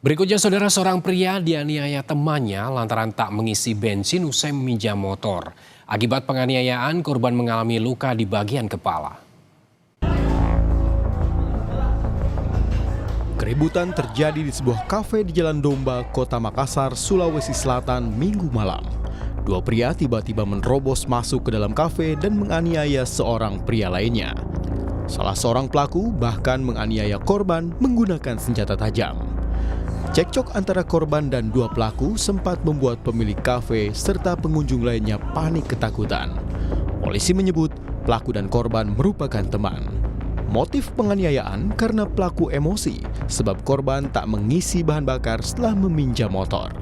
Berikutnya, saudara, seorang pria dianiaya temannya lantaran tak mengisi bensin usai meminjam motor. Akibat penganiayaan, korban mengalami luka di bagian kepala. Keributan terjadi di sebuah kafe di Jalan Domba, Kota Makassar, Sulawesi Selatan, Minggu malam. Dua pria tiba-tiba menerobos masuk ke dalam kafe dan menganiaya seorang pria lainnya. Salah seorang pelaku bahkan menganiaya korban menggunakan senjata tajam. Cekcok antara korban dan dua pelaku sempat membuat pemilik kafe serta pengunjung lainnya panik ketakutan. Polisi menyebut pelaku dan korban merupakan teman. Motif penganiayaan karena pelaku emosi sebab korban tak mengisi bahan bakar setelah meminjam motor.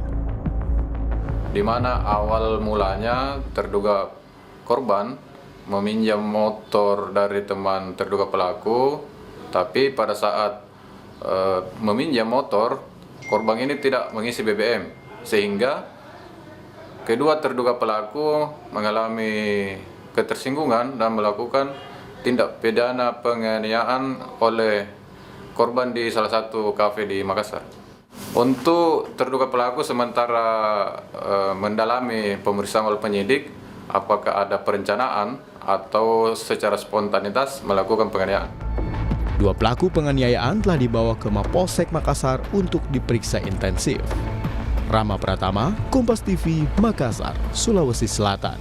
Di mana awal mulanya terduga korban meminjam motor dari teman terduga pelaku, tapi pada saat meminjam motor, korban ini tidak mengisi BBM, sehingga kedua terduga pelaku mengalami ketersinggungan dan melakukan tindak pidana penganiayaan oleh korban di salah satu kafe di Makassar. Untuk terduga pelaku sementara mendalami pemeriksaan oleh penyidik apakah ada perencanaan atau secara spontanitas melakukan penganiayaan. Dua pelaku penganiayaan telah dibawa ke Mapolsek Makassar untuk diperiksa intensif. Rama Pratama, Kompas TV, Makassar, Sulawesi Selatan.